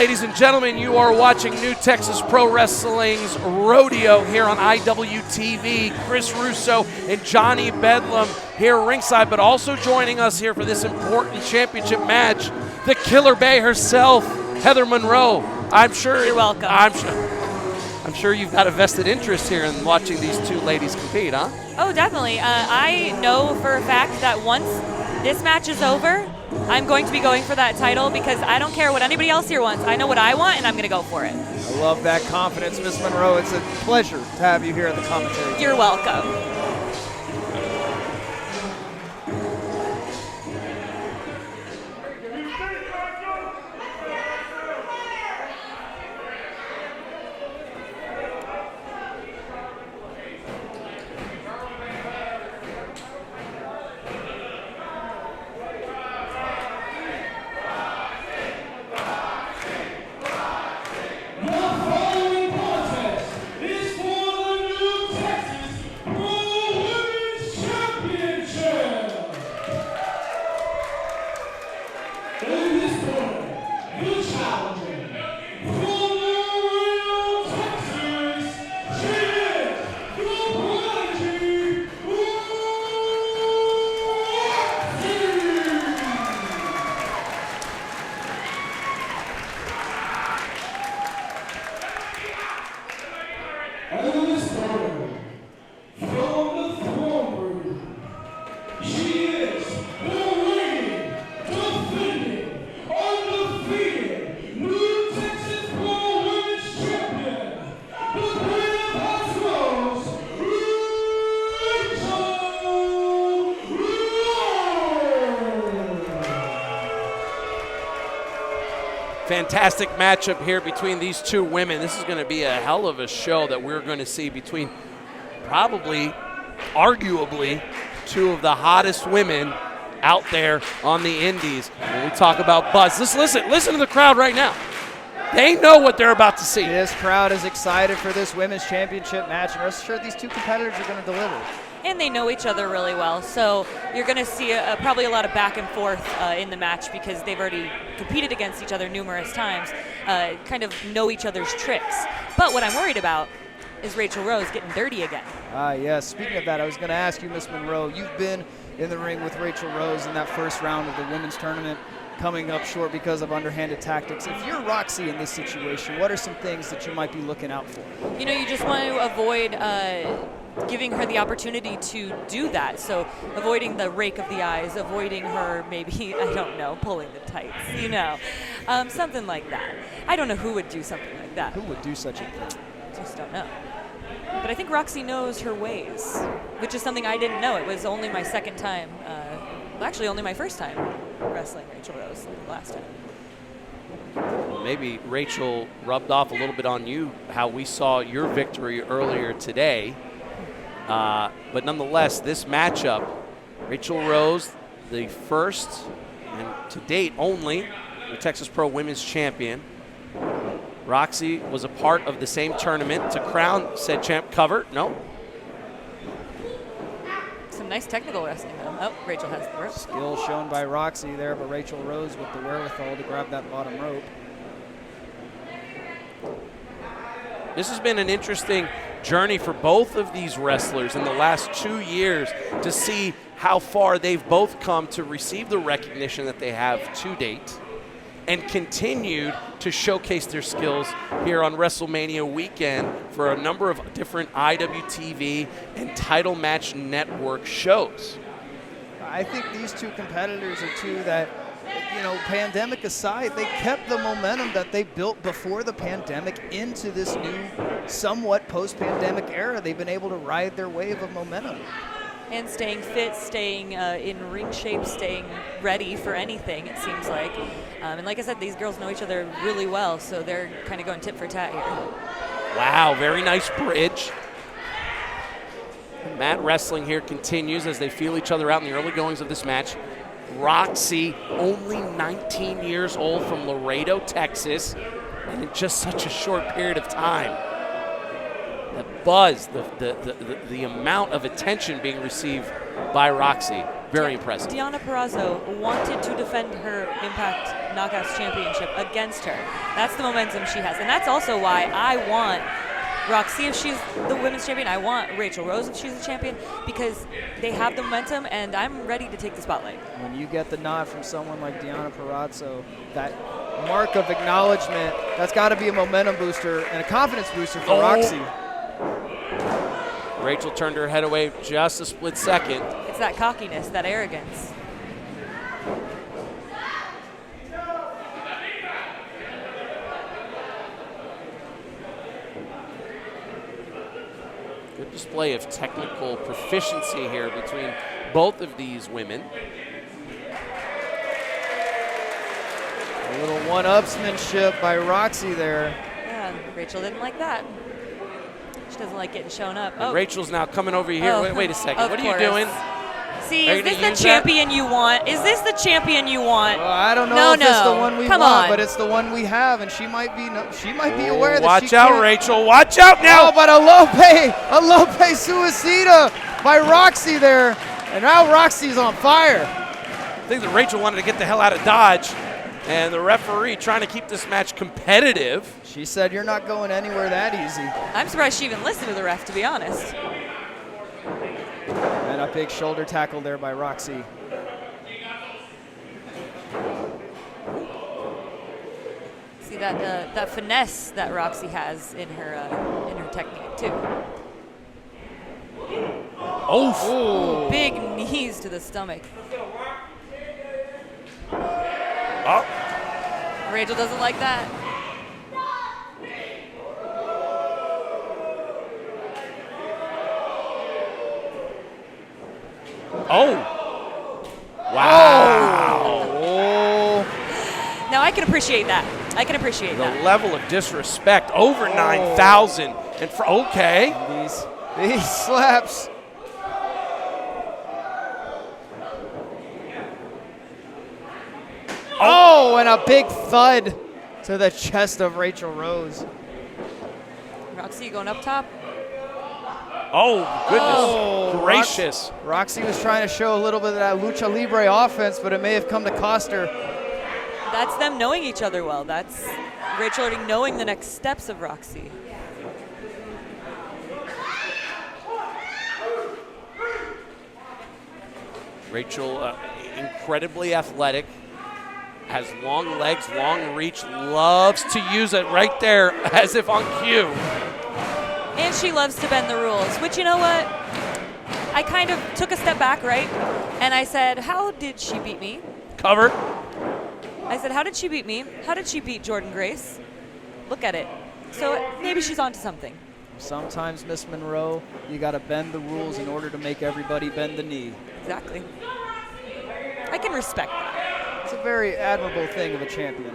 ladies and gentlemen, you are watching New Texas Pro Wrestling's Rodeo here on IWTV. Chris Russo and Johnny Bedlam here ringside, but also joining us here for this important championship match, the Killer Bay herself, Heather Monroe. I'm sure you're welcome. I'm sure you've got a vested interest here in watching these two ladies compete, huh? Oh, definitely. I know for a fact that once this match is over, I'm going to be going for that title because I don't care what anybody else here wants. I know what I want, and I'm going to go for it. I love that confidence, Miss Monroe. It's a pleasure to have you here at the commentary. You're welcome. Fantastic matchup here between these two women. This is going to be a hell of a show that we're going to see between probably, arguably, two of the hottest women out there on the indies. When we talk about buzz, listen to the crowd right now. They know what they're about to see. This crowd is excited for this women's championship match, and rest assured these two competitors are going to deliver. And they know each other really well, so you're going to see probably a lot of back and forth in the match because they've already competed against each other numerous times, kind of know each other's tricks. But what I'm worried about is Raychell Rose getting dirty again. Yes. Speaking of that, I was going to ask you, Miss Monroe, you've been in the ring with Raychell Rose in that first round of the women's tournament, coming up short because of underhanded tactics. If you're Rok-C in this situation, what are some things that you might be looking out for? You know, you just want to avoid giving her the opportunity to do that. So avoiding the rake of the eyes, avoiding her maybe, I don't know, pulling the tights, you know, something like that. I don't know who would do something like that. Who would do such a thing? Just don't know. But I think Rok-C knows her ways, which is something I didn't know. It was only my second time, well, actually only my first time wrestling Raychell Rose last time. Maybe Raychell rubbed off a little bit on you, how we saw your victory earlier today. But nonetheless, this matchup, Raychell Rose, the first and to date only the Texas Pro Women's Champion. Rok-C was a part of the same tournament to crown said champ. Cover, no. Some nice technical wrestling though. Oh, Raychell has the rope. Skill shown by Rok-C there, but Raychell Rose with the wherewithal to grab that bottom rope. This has been an interesting journey for both of these wrestlers in the last 2 years to see how far they've both come to receive the recognition that they have to date and continued to showcase their skills here on WrestleMania weekend for a number of different IWTV and Title Match Network shows. I think these two competitors are two that, you know, pandemic aside, they kept the momentum that they built before the pandemic into this new, somewhat post-pandemic era. They've been able to ride their wave of momentum. And staying fit, staying in ring shape, staying ready for anything, it seems like. And like I said, these girls know each other really well, so they're kind of going tit for tat here. Wow, very nice bridge. Mat wrestling here continues as they feel each other out in the early goings of this match. Rok-C, only 19 years old, from Laredo, Texas, and in just such a short period of time. The buzz, the amount of attention being received by Rok-C. Very impressive. Deonna Purrazzo wanted to defend her Impact Knockouts Championship against her. That's the momentum she has. And that's also why I want Rok-C if she's the women's champion. I want Raychell Rose if she's the champion, because they have the momentum, and I'm ready to take the spotlight. When you get the nod from someone like Deonna Purrazzo, that mark of acknowledgement, that's got to be a momentum booster and a confidence booster for Rok-C. Raychell turned her head away just a split second. It's that cockiness, that arrogance. Good display of technical proficiency here between both of these women. A little one-upsmanship by Rok-C there. Yeah, Raychell didn't like that. She doesn't like getting shown up. And Rachel's now coming over here. Wait a second. What are you doing? See, is this the champion you want? Is this the champion you want? Well, I don't know if it's the one we want, but it's the one we have, and she might be aware that watch she out, can't. Raychell. Watch out now. Oh, but a Lope Suicida by Rok-C there, and now Roxy's on fire. I think that Raychell wanted to get the hell out of Dodge, and the referee trying to keep this match competitive. She said, "You're not going anywhere that easy." I'm surprised she even listened to the ref, to be honest. And a big shoulder tackle there by Rok-C. See that finesse that Rok-C has in her technique too. Oh, big knees to the stomach. Oh. Rachel doesn't like that. Oh. Wow. Oh. Now I can appreciate that. I can appreciate that. The level of disrespect over 9,000. And okay. These slaps. Oh, and a big thud to the chest of Raychell Rose. Rok-C going up top. Oh, goodness gracious. Rok-C was trying to show a little bit of that lucha libre offense, but it may have come to cost her. That's them knowing each other well. That's Raychell already knowing the next steps of Rok-C. Raychell, incredibly athletic, has long legs, long reach, loves to use it right there as if on cue. And she loves to bend the rules, which, you know what? I kind of took a step back, right? And I said, how did she beat me? Cover. I said, how did she beat me? How did she beat Jordan Grace? Look at it. So maybe she's onto something. Sometimes, Miss Monroe, you got to bend the rules in order to make everybody bend the knee. Exactly. I can respect that. It's a very admirable thing of a champion.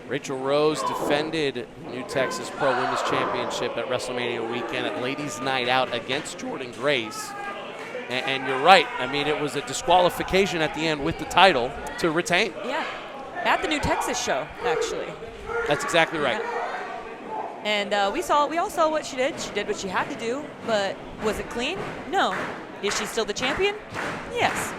Raychell Rose defended New Texas Pro Women's Championship at WrestleMania weekend at Ladies Night Out against Jordan Grace. And you're right. I mean, it was a disqualification at the end with the title to retain. Yeah. At the New Texas show, actually. That's exactly right. Yeah. And we all saw what she did. She did what she had to do, but was it clean? No. Is she still the champion? Yes.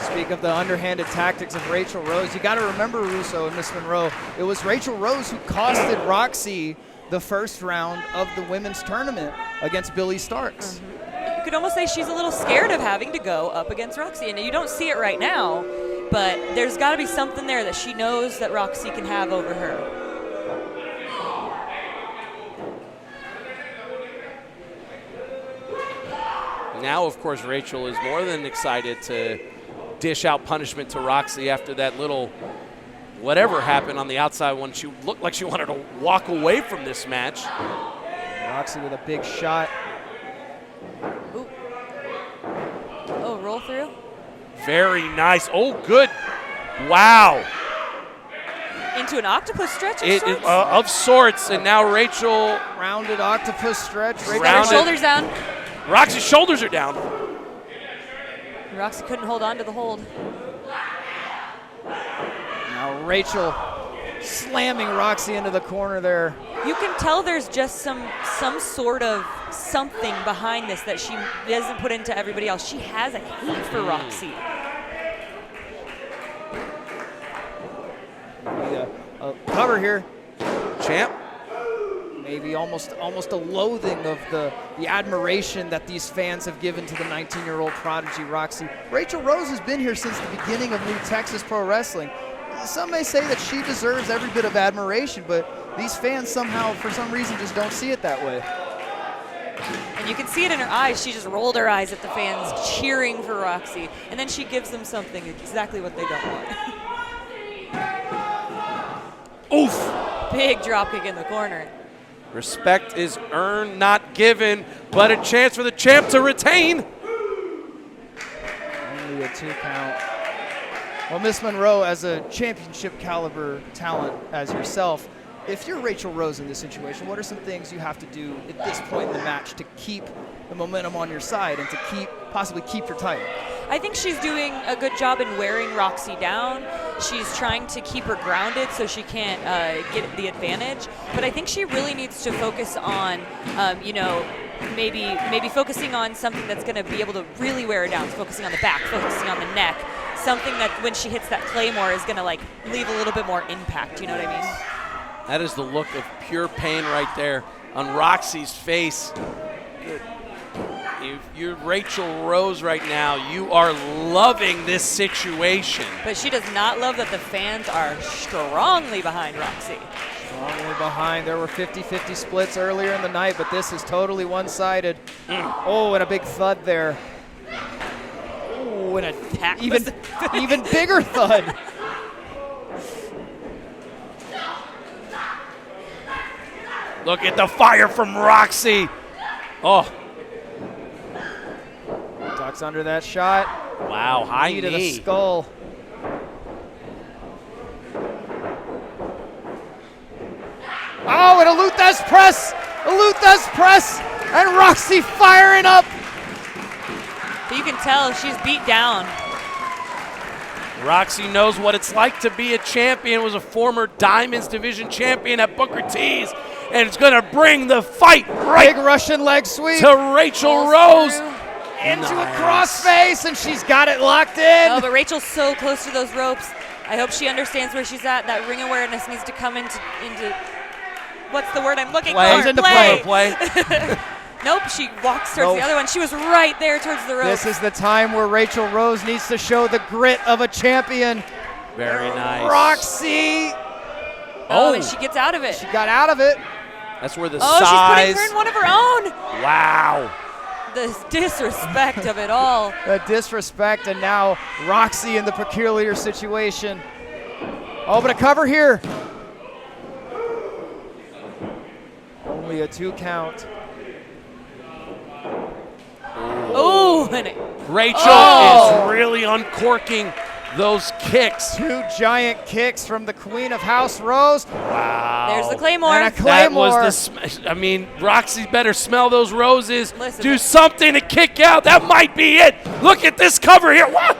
Speak of the underhanded tactics of Raychell Rose, you got to remember, Russo and Miss Monroe, it was Raychell Rose who costed Rok-C the first round of the women's tournament against Billy Starks. Mm-hmm. You could almost say she's a little scared of having to go up against Rok-C, and you don't see it right now, but there's got to be something there that she knows that Rok-C can have over her. Now, of course, Raychell is more than excited to dish out punishment to Rok-C after that little whatever happened on the outside when she looked like she wanted to walk away from this match. Rok-C with a big shot. Ooh. Oh, roll through. Very nice. Oh, good. Wow. Into an octopus stretch of sorts. And now Raychell. Rounded octopus stretch. Got her shoulders down. Rok-Ci's shoulders are down. Rok-C couldn't hold on to the hold. Now Raychell slamming Rok-C into the corner there. You can tell there's just some sort of something behind this that she doesn't put into everybody else. She has a hate for Rok-C. A cover here. Champ. Maybe almost a loathing of the admiration that these fans have given to the 19-year-old prodigy Rok-C. Raychell Rose has been here since the beginning of New Texas Pro Wrestling. Some may say that she deserves every bit of admiration, but these fans somehow, for some reason, just don't see it that way. And you can see it in her eyes. She just rolled her eyes at the fans cheering for Rok-C, and then she gives them something, exactly what they don't want. Oof. Big dropkick in the corner. Respect is earned, not given, but a chance for the champ to retain. Only a 2 count. Well, Miss Monroe, as a championship caliber talent as yourself, if you're Raychell Rose in this situation, what are some things you have to do at this point in the match to keep the momentum on your side and to possibly keep your title? I think she's doing a good job in wearing Rok-C down. She's trying to keep her grounded so she can't get the advantage. But I think she really needs to focus on, maybe focusing on something that's going to be able to really wear her down. Focusing on the back, focusing on the neck. Something that when she hits that Claymore is going to leave a little bit more impact. You know what I mean? That is the look of pure pain right there on Rok-C's face. If you're Raychell Rose right now, you are loving this situation. But she does not love that the fans are strongly behind Rok-C. Strongly behind. There were 50-50 splits earlier in the night, but this is totally one-sided. Oh, and a big thud there. Oh, and a even bigger thud. Look at the fire from Rok-C. Oh. Ducks under that shot. Wow, high knee. To the skull. Oh, and a Luthez press. A Luthez press. And Rok-C firing up. But you can tell she's beat down. Rok-C knows what it's like to be a champion, was a former Diamonds Division champion at Booker T's, and it's going to bring the fight right Big Russian leg sweep to Raychell Rose. Into a crossface, and she's got it locked in. Oh, but Rachel's so close to those ropes. I hope she understands where she's at. That ring awareness needs to come into what's the word I'm looking for? Into play. Nope, she walks towards the other one. She was right there towards the ropes. This is the time where Raychell Rose needs to show the grit of a champion. Very nice. Rok-C. Oh, and she gets out of it. She got out of it. That's where the size. Oh, she's putting her in one of her own. Wow. The disrespect of it all. The disrespect, and now Rok-C in the peculiar situation. Oh, but a cover here. Only a 2 count. Oh, Raychell is really uncorking those kicks. 2 giant kicks from the Queen of House Rose. Wow. There's the Claymore. And a Claymore. That was Rok-C better smell those roses. Listen, do something to kick out. That might be it. Look at this cover here. What?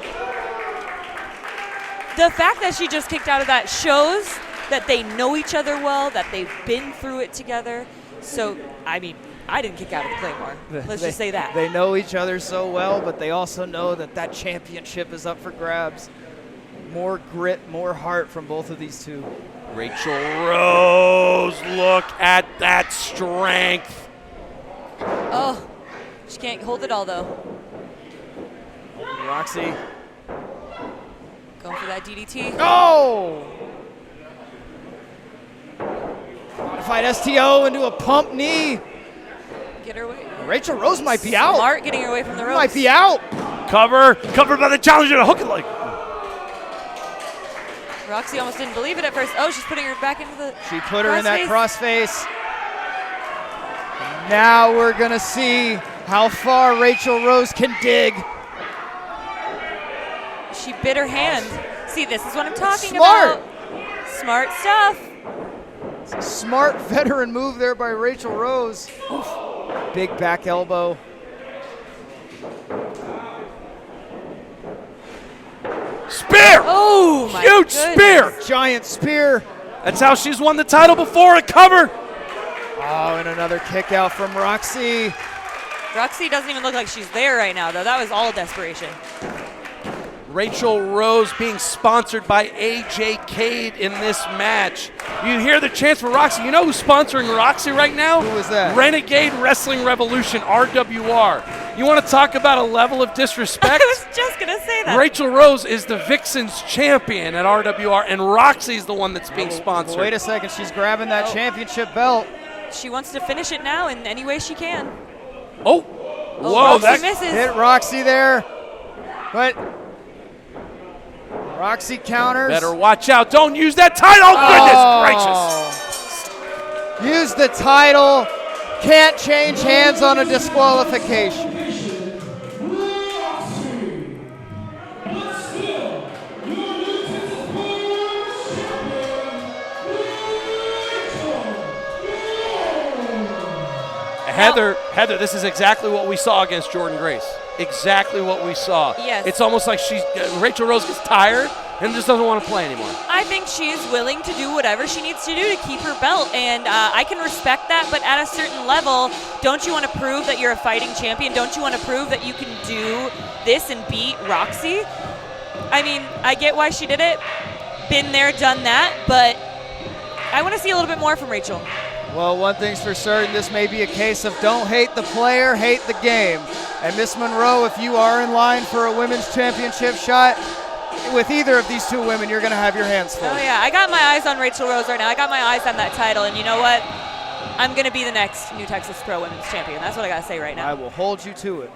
The fact that she just kicked out of that shows that they know each other well, that they've been through it together. So, I didn't kick out of the Claymore. Let's just say that. They know each other so well, but they also know that championship is up for grabs. More grit, more heart from both of these two. Raychell Rose, look at that strength. Oh, she can't hold it all, though. Rok-C. Going for that DDT. Oh! Modified STO into a pump knee. Get her away. Raychell Rose might be out. Smart getting her away from the ropes. Might be out. Covered by the challenger. Hook it like. Rok-C almost didn't believe it at first. Oh, she's putting her back into the She put her in that crossface. Now we're going to see how far Raychell Rose can dig. She bit her hand. See, this is what I'm talking about. Smart stuff. It's a smart veteran move there by Raychell Rose. Oof. Big back elbow. Spear! Oh, my Huge goodness. spear! Giant spear. That's how she's won the title before. A cover. Oh, and another kick out from Rok-C. Rok-C doesn't even look like she's there right now, though. That was all desperation. Raychell Rose being sponsored by AJ Cade in this match. You hear the chants for Rok-C. You know who's sponsoring Rok-C right now? Who is that? Renegade Wrestling Revolution, RWR. You want to talk about a level of disrespect? I was just going to say that. Raychell Rose is the Vixens champion at RWR, and Rok-C is the one that's being sponsored. Wait a second. She's grabbing that championship belt. She wants to finish it now in any way she can. Oh. Whoa. Rok-C misses. Hit Rok-C there. But Rok-C counters. Better watch out. Don't use that title. Oh, goodness gracious. Use the title. Can't change hands on a disqualification. Heather, this is exactly what we saw against Jordan Grace. Exactly what we saw. Yes. It's almost like Raychell Rose gets tired and just doesn't want to play anymore. I think she is willing to do whatever she needs to do to keep her belt, and I can respect that, but at a certain level, don't you want to prove that you're a fighting champion? Don't you want to prove that you can do this and beat Rok-C? I mean, I get why she did it. Been there, done that, but I want to see a little bit more from Raychell. Well, one thing's for certain, this may be a case of don't hate the player, hate the game. And Miss Monroe, if you are in line for a women's championship shot, with either of these two women, you're going to have your hands full. Oh, yeah. I got my eyes on Raychell Rose right now. I got my eyes on that title, and you know what? I'm going to be the next New Texas Pro Women's Champion. That's what I got to say right now. I will hold you to it.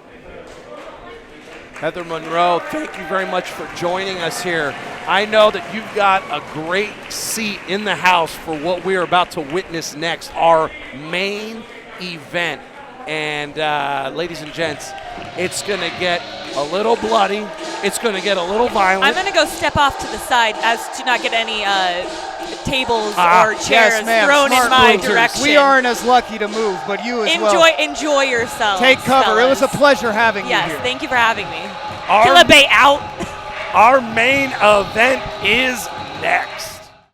Heather Monroe, thank you very much for joining us here. I know that you've got a great seat in the house for what we are about to witness next, our main event. And ladies and gents, it's going to get a little bloody. It's going to get a little violent. I'm going to go step off to the side as to not get any tables or chairs thrown in my direction. We aren't as lucky to move, but you as well. Enjoy yourself. Take cover. Fellas. It was a pleasure having you here. Yes, thank you for having me. Our Killa Bay out. Our main event is next.